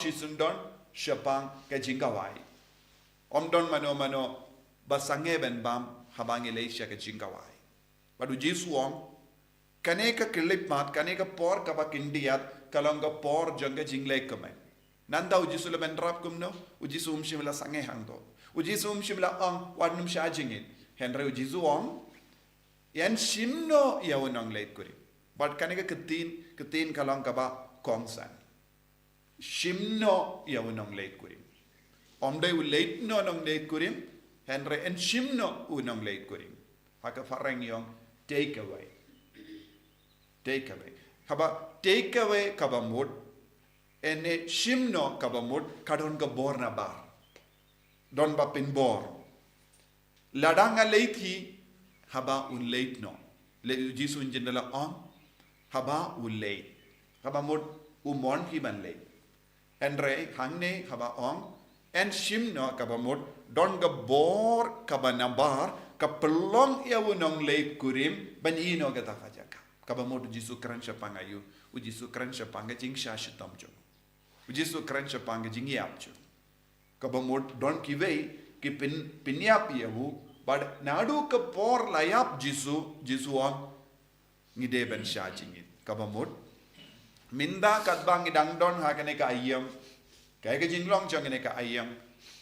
Shisundon Shapang Kajingawai. Omdon mano basange ben bam habang Elisha Kajingawai. But Ujisuong Kaneka kilip mat, kaneka por kabak Indiat, kalonga por janga jingle kame. Nanda ujisula ben rap kumno, ujisum shimla sange hangdo. Ujisum shimla ang wadnum shajingit. Henry Ujisuong yan shimno yawnong late kuri. But kaneka ketin kalong kaba kongsan. Shimno yawnong late kuri. Omday u late no nong late kurim, Henry and shimno unong late kurim. Haka farang yong take away. Take away. Kaba take away kaba mood. Ene shimno kaba mood kadon ka bor na bar. Don ba pin bor. Ladanga late hi haba un late no. Le jisu jindala on haba un late. Kaba mood umon hi ban late. Andre hangne haba on en shimno kaba mood don ga bor kaba na bar kapelong ya unong late kurim ban ino ga takajaka. Kaba mo Jisu kran siya pangayu, Jisu kran siya panga jing siya shitam jo. Jisu kran siya panga jing yap jo. Kaba mo don kiwei ki pinyap yahu, but nadu ka por layap Jisu ang ngide ben siya jingit. Kaba mo minda kadbang idang don ha kane ka ayam, kaya ka jinglong jang kane ka ayam.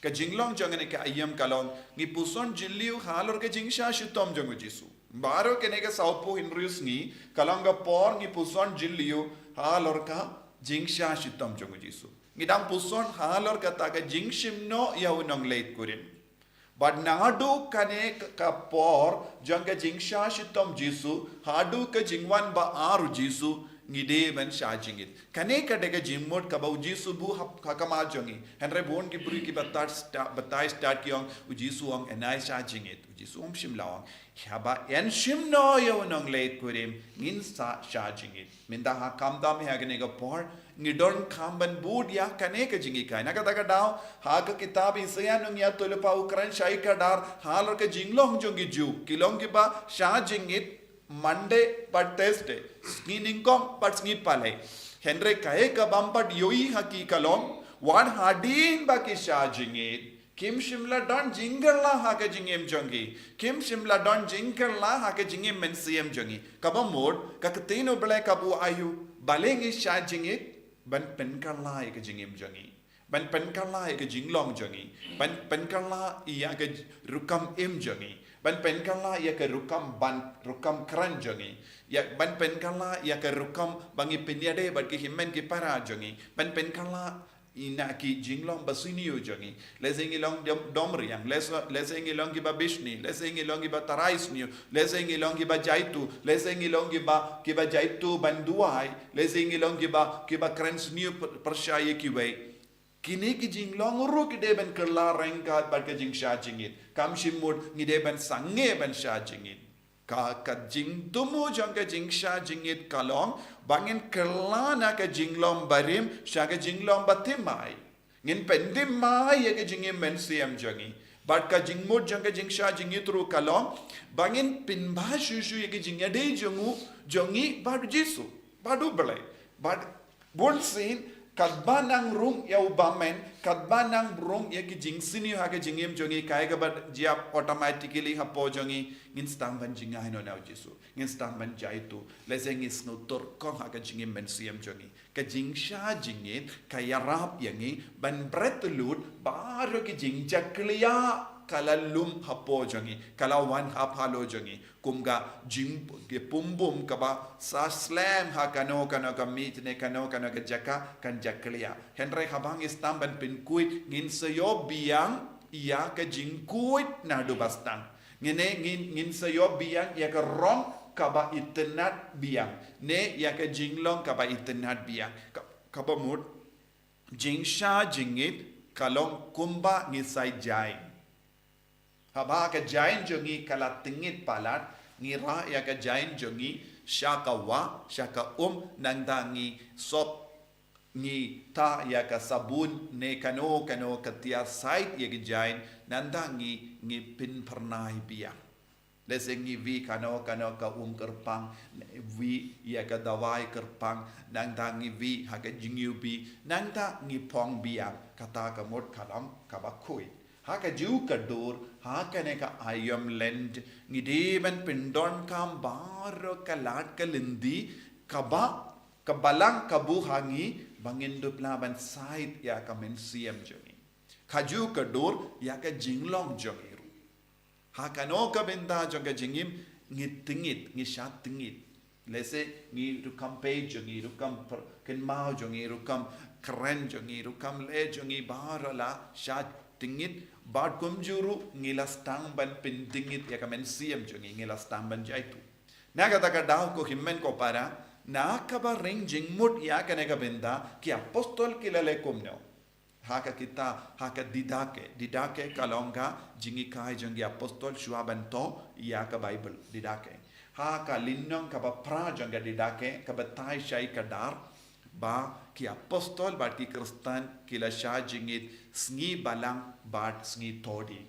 Ka jinglong jang kane ka ayam kalong ngipuson jiliu halor ka jing siya shitam jang Jisu. Baro kenega saupo Hinrius ni kalanga por ngi puson jiliu halor ka jingsha shitam jongu Jisu. Ngidang puson halor ka taga jingshim no yaunong late kurin. But nadu kane ka por janga jingsha shitam Jisu hadu ka jingwan ba aru Jisu ngide ben shajingit. Kane ka dega jimmot ka ba Jisu bu hakama jongi. Henry bon ki puri ki batai start kyong Jisu ang enai shajingit. Jisu shim lawang. Haba en shim no yawnong late kurim ngin sa shajingit. Minda ha kamdam hagane ga por ngidon kamban bud ya kane ka jingi kai nakataka daw ha ka kitab isayanung ya tulupa ukran shai ka dar halor ka jinglong jongi ju kilong ki ba shajingit Monday but Thursday skining kom but sni pale Henry kae ka bampat yoi haki kalong wan hadin ba ki shajingit Kim Shimla don jingerla haka jingem jongi. Kim Shimla don jingerla haka jingem men siem jongi. Kaba mod kakatino bele kabu ayu balengi sha jingit ban penkarla eka jingem jongi. Ban penkarla eka jinglong jongi. Ban penkarla iya ka rukam im jongi. Ban penkarla iya ka rukam kran jongi. Ya ban penkarla iya ka rukam bangi penyade bat ki himmen ki para jongi. Ban penkarla ina ki jinglong basiniyo jongi lesengi long domriang lesengi long ki ba bishni lesengi long ki ba taraisniyo lesengi long ki ba jaitu lesengi long ki ba jaitu banduai lesengi long ki ba krensniyo pershaye ki wei kini ki jinglong ru ki de ben kerla rengkat bat ka jing sha jingit kam shimud ngi de ben sange ben sha jingit ka jing tumu jang ka jing sha jingit kalong bangin kerlana ka jinglom barim sha ka jinglom batimai ngin pendim mai ya ka jingim men siam jangi bat ka jingmud jang ka jing sha jingit ru kalong bangin pinba shushu ya ka jingade jongi badu Jisu badu belai bad bon sin kadbanang rung ya ubamen kadbanang rung ya ki jingsini ha ka jingim jongi kai ka bat jiap automatically ha po jongi ngin stang ban jinga hino na Jisu ngin stang ban jaitu leseng is no tor kong ha ka jingim ben siam jongi ka jingsha jingin ka yarap yangi ban bretlut baro ki jingjakliya kalalum hapo jongi kalawan hapalo jongi kumga jing ke pumbum kaba sa slam ha kano ka meet ne kano ka jaka kan jakliya Henry habang istamban pin kuit ngin sayo biang iya ka jingkuit na do bastang ngin sayo biang ya ka rong kaba itenat biang ne ya ka jinglong kaba itenat biang kaba mud jingsha jingit kalong kumba ngisai jai haba ka jain jongi kala tingit palat ngira ya ka jain jongi syaka nangdangi sop ni ta ya ka sabun ne kano katia site ya ka jain nangdangi pin pernai biang Lesengi vi kano ka kerpang vi ya ka dawai kerpang nang tangi vi ha ka jingyu bi nang ta ngi pong biang kata ka mot kalam ka bakui ha ka ju ka dur ha ka ne ka ayam lend ngi deben pindon kam baro ka lat ka lindi kaba kabalang kabu hangi bangindo plaban side ya ka mensiam jongi khaju ka dur ya ka jinglong jongi hakano ka benda jonga jingim ngi tingit ngi shat tingit lese ngi rukam pe jongi rukam ken mau jongi rukam kren jongi rukam le jongi barala shat tingit bad kumjuru ngi lastang ban pin tingit ya kamen siem jongi ngi lastang ban jaitu naga taka daw ko himmen ko para na ka ba ring jingmut ya kanega benda ki apostol kilale kumno haka kita haka didake kalonga jingi kai jangi apostol shuabanto ya ka bible didake haka linnong ka ba pra janga didake ka ba tai shai kadar ba ki apostol ba ki kristan kila sha jingit sngi balang bat sngi todi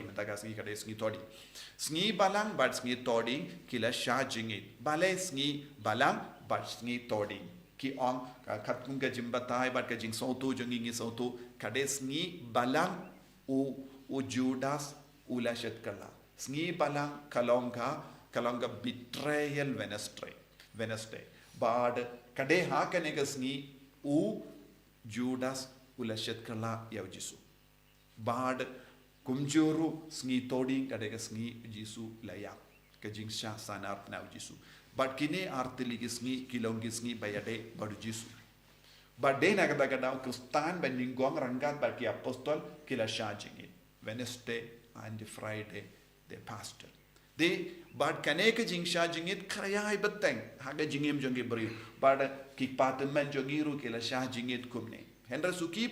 mataga sngi kade sngi balang bat sngi todi kila sha jingit bale sngi balang bat sngi todi ki ong khatkung ka jimbatai bat ka jing sautu jongi ngi sautu kades ngi balang u Judas ula shet kala sngi balang kalonga betrayal Wednesday bad kade ha kane ka sngi u Judas ula shet kala ya Jisu bad kumjuru sngi todi kade ka sngi Jisu layak ka jing sha sanar na Jisu but kini artili gisngi kilong gisngi bayade badu Jisu but de na kada kristan beningong rangat baki apostol kila shajing Wednesday and Friday the pastor de but kaneka jing shajing it kraya ibeteng haga jingim jongi bari but ki patmen jongiru kila shajing it kumne hendra suki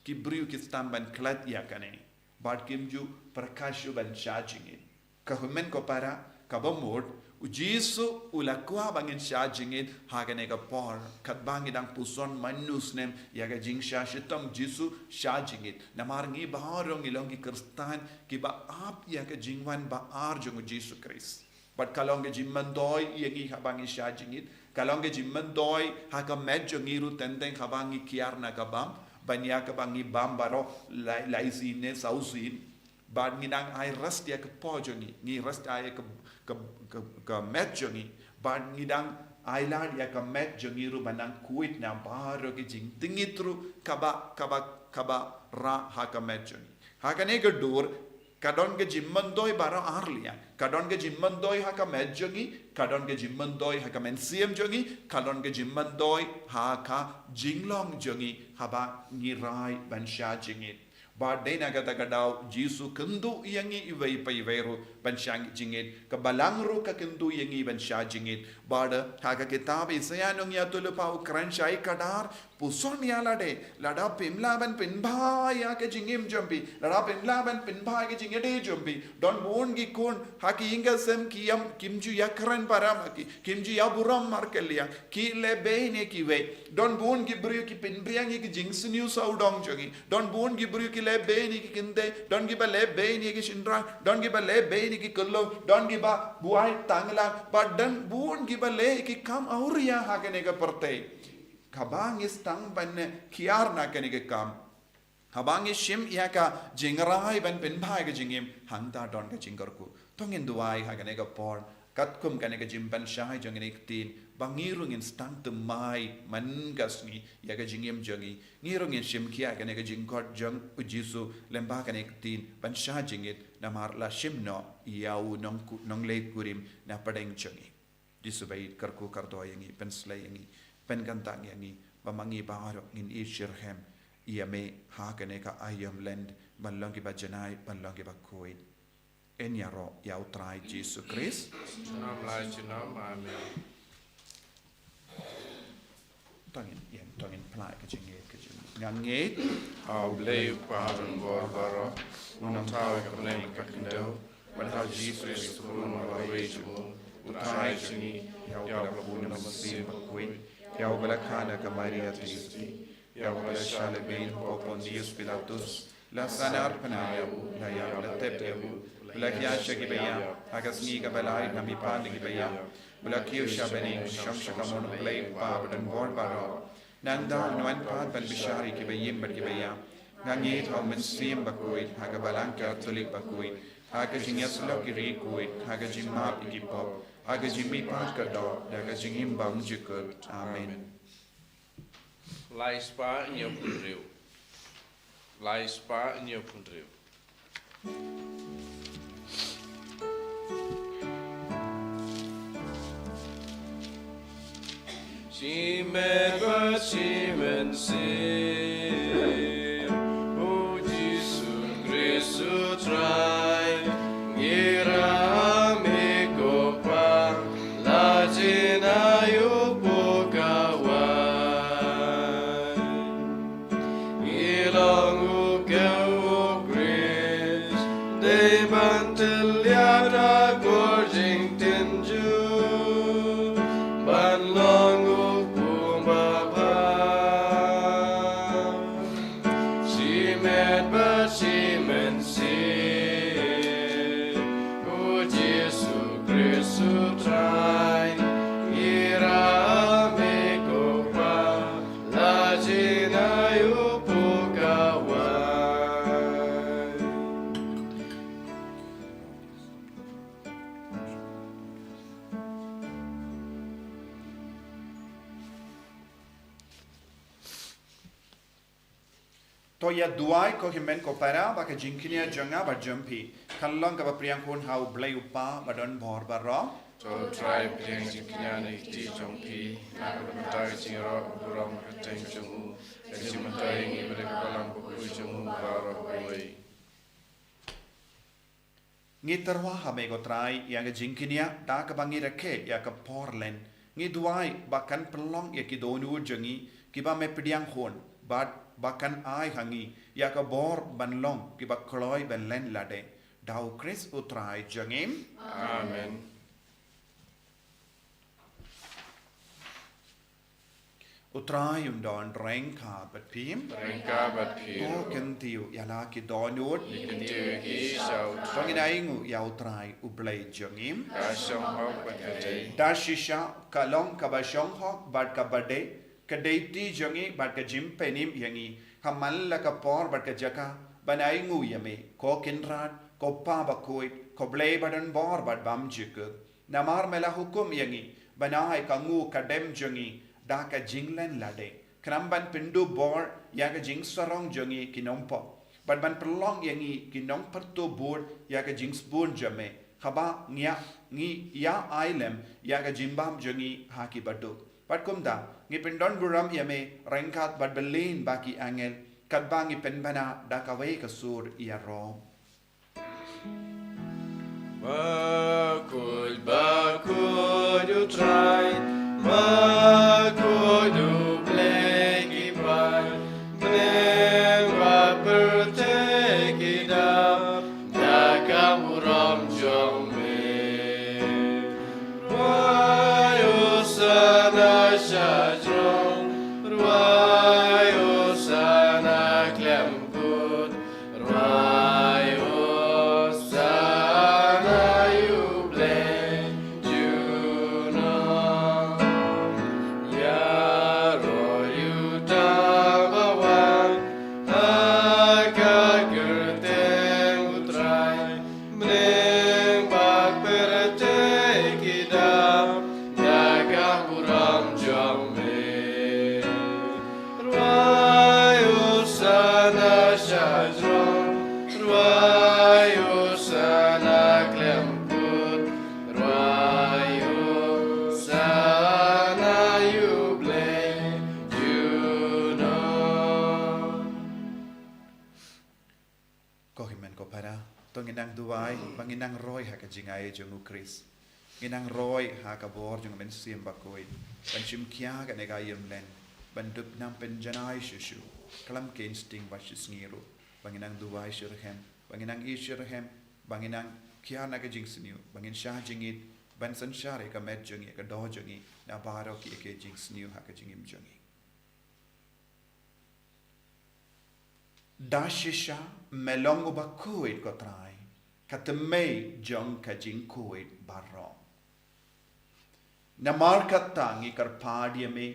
ki brio ki stamban klat ya kane but kimju prakashu ban shajing it kahumen ko para kabamod Jisu ulakwa bangin sha jingit hagane ka por kat bangidang puson manus nem yaga jing sha shitam Jisu sha jingit namarngi baharong ilongi kristan ki ba ap yaga jingwan ba ar jong Jisu Christ but kalong jimmandoy yangi habangi sha jingit kalong jimmandoy haga medjo ngiru tendeng habangi kiarna kabam banya kabangi bambaro laisine sausin bad nginang ai rast ya ka pojongi ngi rast ay ka met jongi bad ngidang ailan ya ka met jongi ru banang kuit na baro ki jing tingitru kaba ra ha ka met jongi ha ka ne ga dur kadon ge jimmandoi bara arlia kadon ge jimmandoi ha ka met jongi kadon ge jimmandoi ha ka men siem jongi kadon ge jimmandoi ha ka jinglong jongi haba ngirai ban sha jingit but de nagata kadau Jisu kendu yangi iwai pai vairu ban shang jingit ka balangru ka kendu yangi ban sha jingit bada haga kitab isayanong ya tulupau kran shai kadar puson ya lada pimla ban pinba ya ke jingim jombi lada pimla ban pinba ke jingede jombi don mon gi kun haki inga sem kiyam kimju ya kran paramaki kimju ya buram markelia ki le beine ki we don bon gi bru ki pinbriang ki jingsniu saudong jogi don bon gi bru ki le beini ki kinde don gi ba le beini ki shindra don gi ba le beini ki kullo don gi ba buai tangla but dan bon gi ba le ki kam auria hagene ka perte kabang istang ban kiar na kene ke kam kabang shim ya ka jingrai ban pinbhai ke jingim hangda don ka jingarku tongin duai hagene ka por katkum kene ka jimban shai jongin tin bangirung in stang temai mangasni ya ka jingim jongi ngirung in shim kia kene ka jingkot jong ujisu lemba kene tin ban shah jingit namar la shim no yau nong le kurim na padeng jongi disubait karku karto yangi penslay yangi penkantang yangi bamangi baharo in ishirhem iame hakane ka ayam land balongi ba janai balongi ba koid enyaro yau trai Jesus Christ nam lai chinam amen tongin plai ka jingit nganget au bleu paran borbaro unam tau ka blem ka kindo but how Jesus kulun wa reju utai chini yau ka bunam sim koid yau balakana ka Maria Tristi yau balashale bein popon Dios Pilatus la sanar panayu la yau la tepehu Belakia Shakibaya, Agasni Gabalai, Namipan Gibaya, Belakio Shabani, Shamshakamon, Blay, Bab, and Borbaro, Nanda, Nuanpa, Ben Bishari Kibayim, Bagibaya, Nangit, Homan Sim Bakuit, Hagabalanka, Tulip Bakuit, Hagajin Yaslokiri Kuit, Hagajin Map Igipop, Hagajimi Patkado, Hagajin Bam Jukut. Amen. Lai spa in your punriu. Lai spa in your punriu. She met what she meant say. Oh, Jesus Christ, to try. Gira me copa, la gina you pocawa. Ilang go grace, they bantel yada gorging tinju, ban long. She meant say, oh Jesus Christ, to try. Ira me copa, la gina you pokawai. Toya duai ko himen ko para baka jinkinia janga ba jumpi kallang ka priang kun hau blay upa badon bor baro So try playing Jikiani T. Jongpi, Nakabatai Jiro, Buram Katang Jungu, Eximatai, even a Kalam Jungu, Vara away. ngitarwa hame ko try yang jinkinia da ka bangira ke ya ka porlen ngi duai bakan pelong ya ki donu jangi ki ba me priang kun bakan ai hangi ya ka bor banlong ki ba kloi ben len lade dau Chris utrai jangim. Amen. Utrai undon rengka bat pim. Rengka bat pim. O kentiu yala ki donut. Kentiu ki shout. Tongin aingu ya utrai ublay jangim. Kashong hok bat kate. Dashisha kalong kabashong hok bat kabade. Kadeti jangi bat ka jimpenim yangi. Hamalla ka por bat ka jaka. Banaingu yame. Ko kinrat. Ko pa bakoit. Ko blay badan bor bat bam jikut. Namar mela hukum yangi. Banai kangu kadem jangi. Daka jinglen lade. Kramban pindu bor yaga jing sarong jangi kinompo. But ban perlong yangi kinong perto bor yaga jing spoon jame. Haba ngi ya ailem yaga jimbam jangi haki badu. But kumda ngi pindon buram yame rengkat but belin baki angel. Kadbangi penbana dakawe kasur iya rom. Bakul you try. Bakul you play kipai. Mnengwa pertek idam. Dakamuram jome. Ruayo sana shajrong. Ruayo sana klemput. Ruayo sana you blame. Yaro you tabawan. Agagurteng utray. Mneng bakpertek idam. Dagamuram jome. Ruayo sana shajrong. Ruayo sana klemput. Ruayo sana you blame. You know. Kohimen ko para. Tonginang duwai banginang roy haka jingai jungu Chris. Ginang roy haka bor jung men sim bakoy. Ban chim kya ka negayem len. Ban dup nam penjanai shishu. Kalam ke insting bashis ngiru. Banginang duwai shirhem. Banginang ishirhem. Banginang kya naga jing siniu. Bangin shah jingit. Ban sanshare ka med jungi ka do jungi. Na baro ki eke jing siniu haka jingim jungi. Dashisha melong uba kuit ko trai. kata mei jong ka jing kuit barro. Namar katang ikar padia me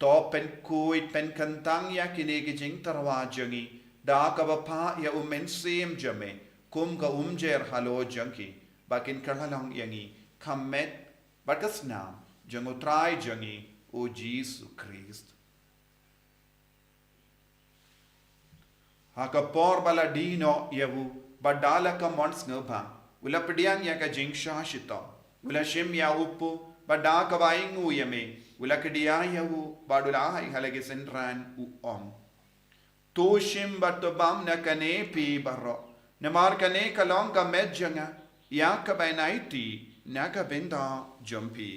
to pen kuit pen kantang ya kini ki jing tarwa jangi da ka bapa ya umen sim jame kum ka umjer halo jangki bakin karhalang yangi kamet bakas nam jang utrai jangi o Jesus Christ. Haka por baladino yavu badala ka mons ngaba ula pediang ya ka jing shashita ula shim ya upu bada ka baingu yame ula kedia yavu badula hai halage senran u om to shim batobam na kane pi barro namar kane kalong ka medjanga ya ka bainaiti na ka benda jumpi.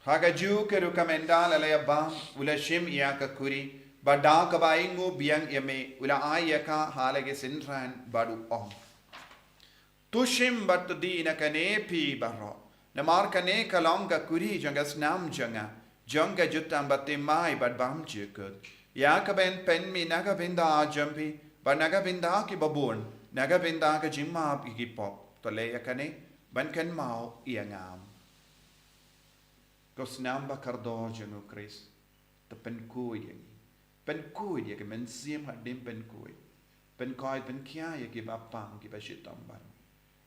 Hagaju ke rukamenda lalaya bam ula shim iya ka kuri bada ka baingu biang yame ula ayaka halage sinran badu om tushim bat di na kane pi barro namar kane kalong ka kuri jangas nam janga janga jutam batte mai bad bam chikut ya ka ben pen mi naga binda jampi bad naga binda ki babun naga binda ka jimma ki pop to le yakane ban kan mau iangam Kos namba kardo jano Chris, the penkui yagi men sim hadim penkui, penkoi penkia yagi bapang ki bashitam ban,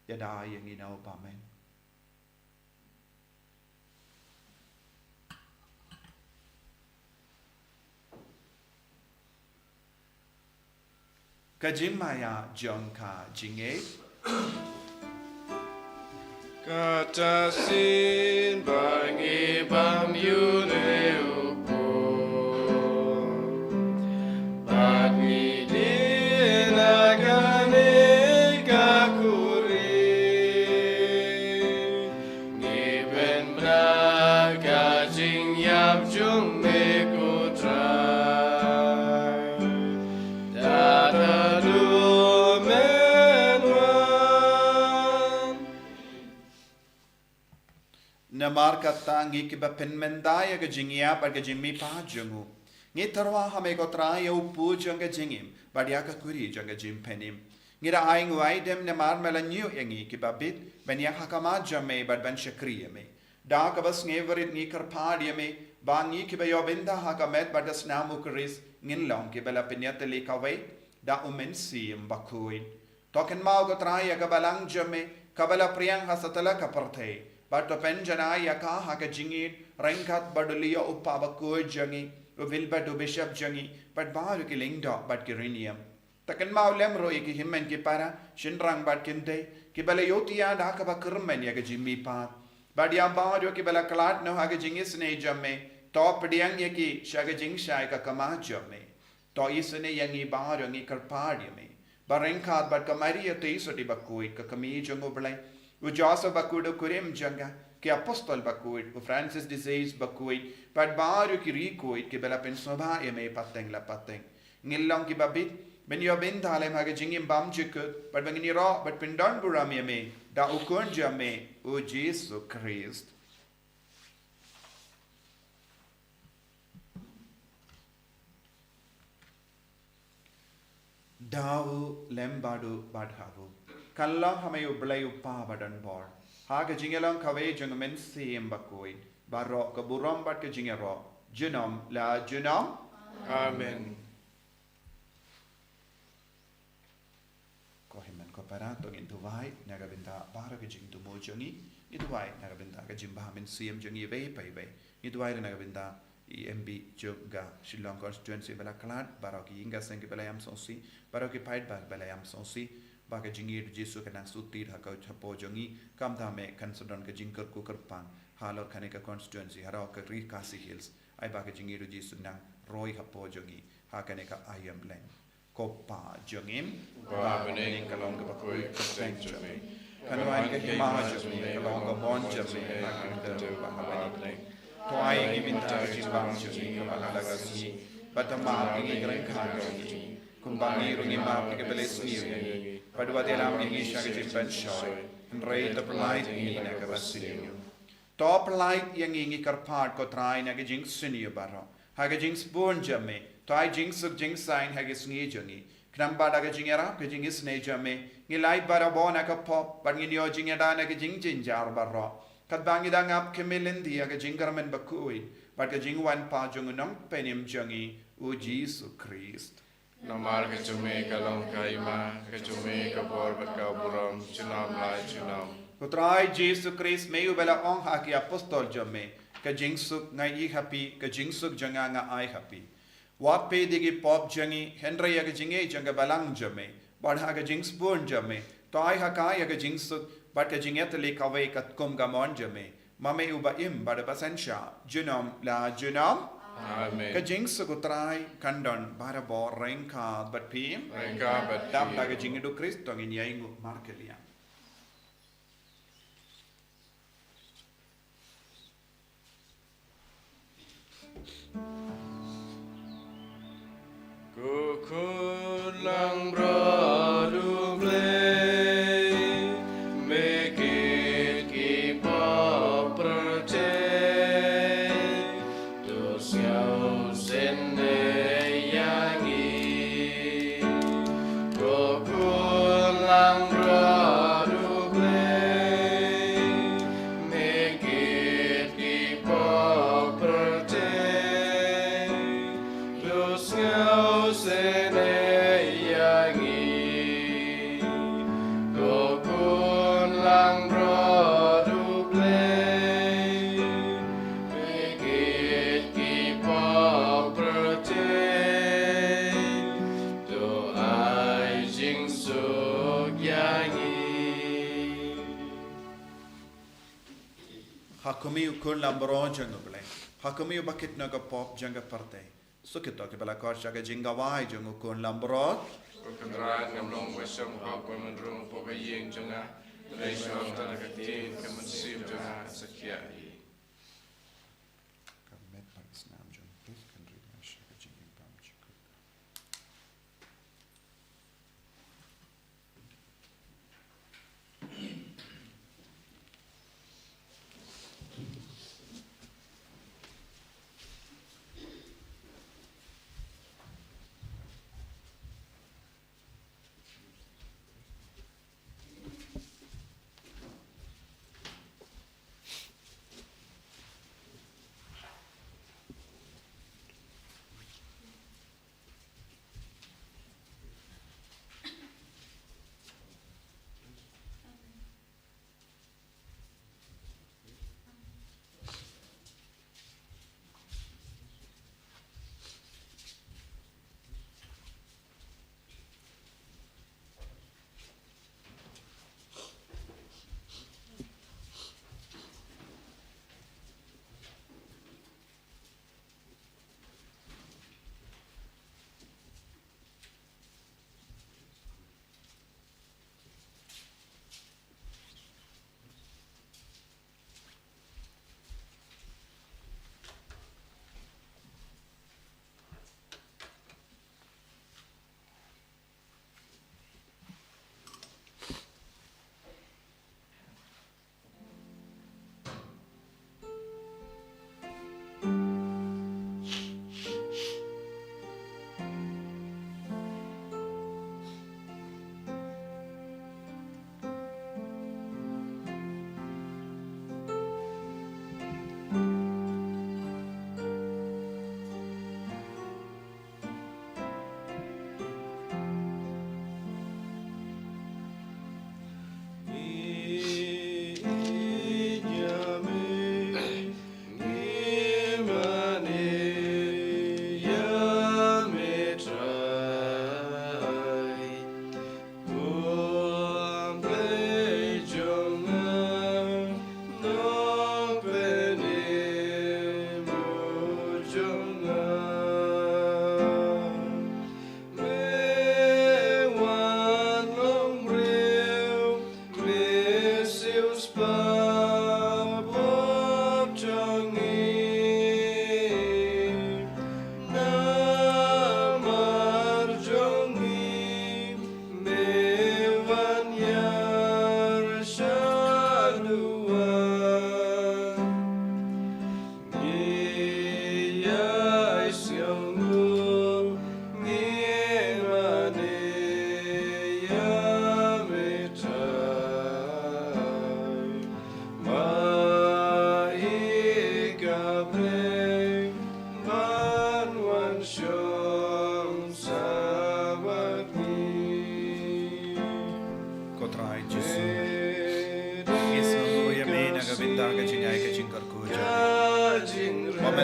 yada yangi na upamen. Kajimaya jonka jinge. Kata sin bangi bam yune upo Bagni dina gane kakuri Ngiben braga jing yap jung me kutrai Dada du Namar kata ngi kiba penmendaya ke jingia bar ke jimmi pa jungu. Ngi tarwa hame ko traya upu janga jingim bar ya ka kuri janga jim penim. Ngi da aing waidem namar melanyu yangi kiba bit ben ya hakama jamme bar ben shakriya me. Da ka bas ngi varit ngi karpadiya me ba ngi kiba yo binda hakamet bar das namu kuris ngin long kiba la penyata le kawai da umen sim bakuin. Token mau ko traya ka balang jamme kabala priyang hasatala ka partay. But to penjana yaka haka jingit rankat badulia upabako jangi uvilba do bishop jangi but baru ki lingdo but kirinium takan mau lemro iki himmen ki para shinrang but kinte ki bala yotia da ka bakurmen yaka jimmi pa but ya baru ki bala klat no haka jingis ne jamme top diang yaki shaga jing shai ka kama jamme to isne yangi baru ngi karpadi me barenkat but kamari te soti bakoi ka kami jango blai U Joseph bakudo kurim janga ke apostol bakuit u Francis de Sales bakuit pad baru ki rikuit ke bela pensova e me pateng la pateng ngilong ki babit ben yo ben dalem ha jingim bam jikut pad bangini ro but pindon buram me da ukon jame u Jesus Christ Dawu lembadu badhavu Kalla hame ublay upa badan bor. Haga jingelang kawe jangmen sim bakoi. Barro ka buram bat ka jingero. Junam la junam. Amen. Kohiman ko parato into vai naga binta bara ka jing to mojangi. Itu vai naga binta ka jimba men sim jangi ve pai ve. Itu vai naga binta EMB juga Shillong constituency bela klat baro ki inga seng bela yam sonsi baro ki paid bela yam sonsi Baka jingir Jesu kanang sutir hakau chapo jongi kam thame kan sodon ka jingkar ku karpang halor khane ka constituency harau ka ri kasi hills ai baka jingir Jesu nang roi hapo jongi ha kane ka ayam blen ko pa jongim ba bening kalong ka bakoi ka sanctuary kan wan ka hima jongi kalong ka bon jongi ha kan ka ba habani toai giminta jimbang jongi ka malagasi batama ngi greng khan jongi Kumbangi rungi maap ke beles niu. Padua dalam yang isya ke jimban shoy. Rei the polite ini nak basiniu. Top light yang ingi karpart ko try nak jing siniu baro. Haga jing spoon jame. Toy jing suk jing sign haga sngi jungi. Knamba daga jing era ke jing isne jame. Ngilai bara bona ka pop ban ngi yo jing ada nak jing jinjar baro. Kat bangi da ngap ke melendi haga jing garmen bakui. But ke jing wan pa jungunam penim jungi u Jesu Christ. Namar ke cume kalong kaima, ke cume ke bor berkau buram, cunam lai cunam. Kutrai Jesu Christ meyu bela ong haki apostol jame, ke jingsuk ngai I happy, ke jingsuk janga nga I happy. Wat pe digi pop jangi, Henry ya ke jinge janga balang jame, bad ha ke jings born jame, to I hakai ya ke jingsuk, bad ke jinget le kawai kat kum gamon jame, mame uba im bad basensha, junam la junam. Amen. Ke jingsuk kutrai kandon bara bor rengka bat pim, Rengka bat dam pim. da ke jingidu Christ tong in yaingu markelia. Kukulang bradule, make it keep up protect. Dos yaus in the yangi. Kukulang bradule, make it keep up protect. Dos yaus in the yangi. Kukulang bradule, make it keep up protect. Do I jing suk yangi. Hakumiu kun lambro jangu bele. Hakumiu bakit naga pop janga parte. Sukito ke bala kor jaga jinga wai jangu kun lambro. Kekendrat ngamlong wesong hak pemendrung pokeying jengah. Leisong tanah ketin kemensim jengah sekiai. Kamet paris nam jang please kan read my jaga jinga pam chikut.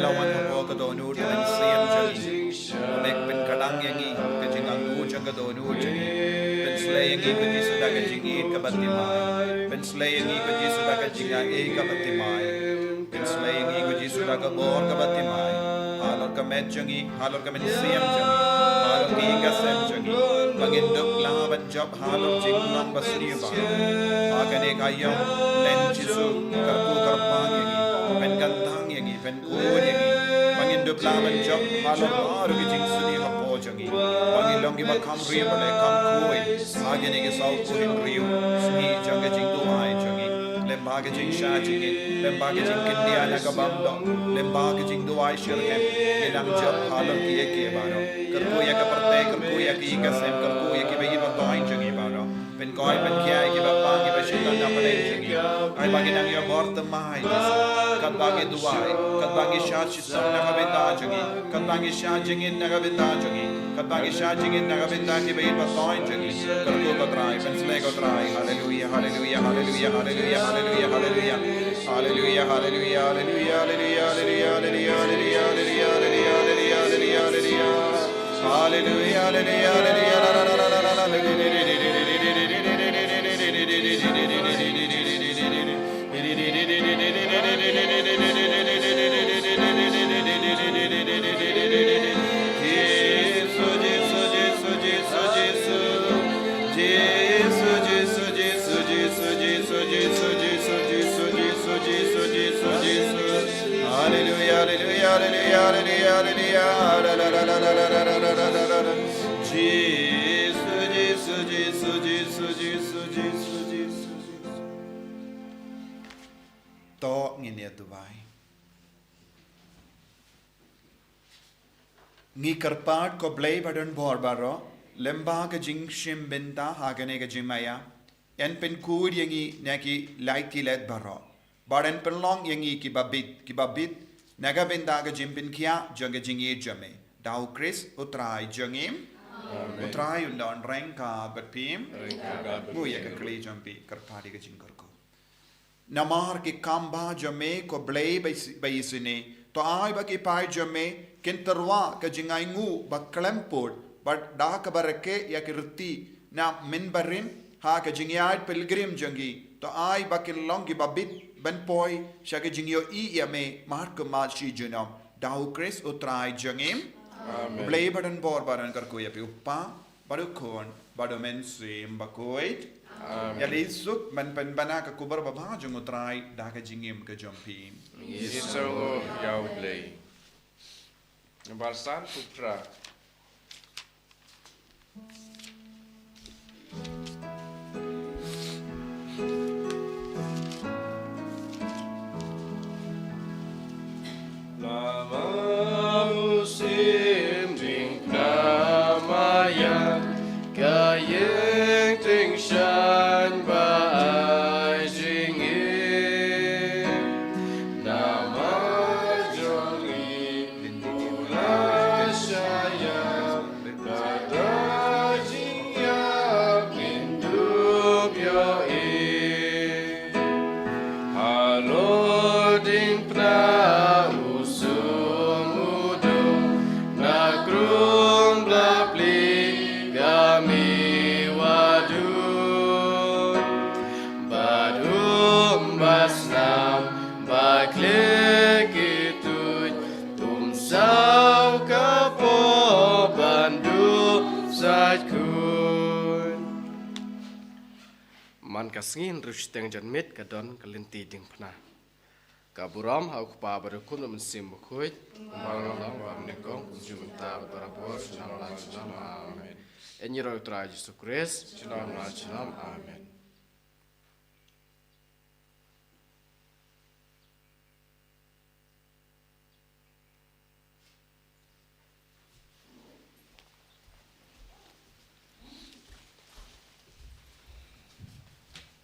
lawan mo ka donu dan siam jangi nek pen kadang yangi ke jingang nu jaga donu jangi pen slay yangi ke ji sudah ke jingi ke batimai pen slay yangi ke ji sudah ke jinga ke batimai pen slay yangi ke ji sudah ke bor ke batimai halor ke met jangi halor ke men siam jangi halor ke inga sem jangi pangindok lawan job halor jing nang basri ba agane kayam len jisu karpu karpang yangi pen gantang yangi pen kuon yangi pangindok lawan job halor baru ke jing suni hapo jangi pangilong ki bakam riya bale kam kuoi agane ke sau kuin riu sni janga jing tu ai jangi lembaga jing sha jing lembaga jing kindia na ka bamdo lembaga jing tu ai shir hem ilang job halor ki ke baro karpu ya ka parte karpu ya ki ka sem karpu ya ki bagi batain jangi baro pen koi pen kia ki bapang ki bashitan na pale jangi ai bagi nang yo bort mai kat bagi duai kat bagi sha chisam na ka beta jangi kat bagi sha jingin na ka beta jangi kat bagi sha jingin na ka beta ki bagi batain jangi karpu ka trai pen slay ka trai hallelujah hallelujah hallelujah hallelujah hallelujah hallelujah hallelujah hallelujah hallelujah hallelujah hallelujah hallelujah hallelujah hallelujah to ngin ya tuwai ngi karpat ko blay badan bor baro lemba ka jing shim benta hagane ka jimaya en pen kur yangi naki like let baro badan pen long yangi ki babit naga benda ka jim pen kia janga jingi jame dau Chris utrai jangim utrai undon rengka batpim bu ya ka kli jampi karpadi ka jing karko namar ki kamba jame ko blay baisine to ai ba ki pai jame kenterwa ka jingai ngu ba klempod ba da ka barake ya kirti na minbarin ha ka jingiat pilgrim jangi to ai ba ki longi babit ben poi sha ka jingyo I ya me mar ko ma shi junam dau Chris utrai jangim blay badan bor badan kar ko ya pi uppa baru kon bado men sim ba koit ya lisuk man pen bana ka kubar baba jung utrai da ka jingim ka jompi Yeso yau blay Barsan Putra Lama musim ding namaya kayeng ting shan ba ai jingi nama jongi ula shaya nada jingya pindup yo halo ding pra man kasngin rushteng janmit kadon kalinti ding pna kaburam hau pa barukun mensim bukuit umalang wa menekong jumta barapor sunang lan sunang amen enyiro tra Yesus Kristus sunang lan sunang amen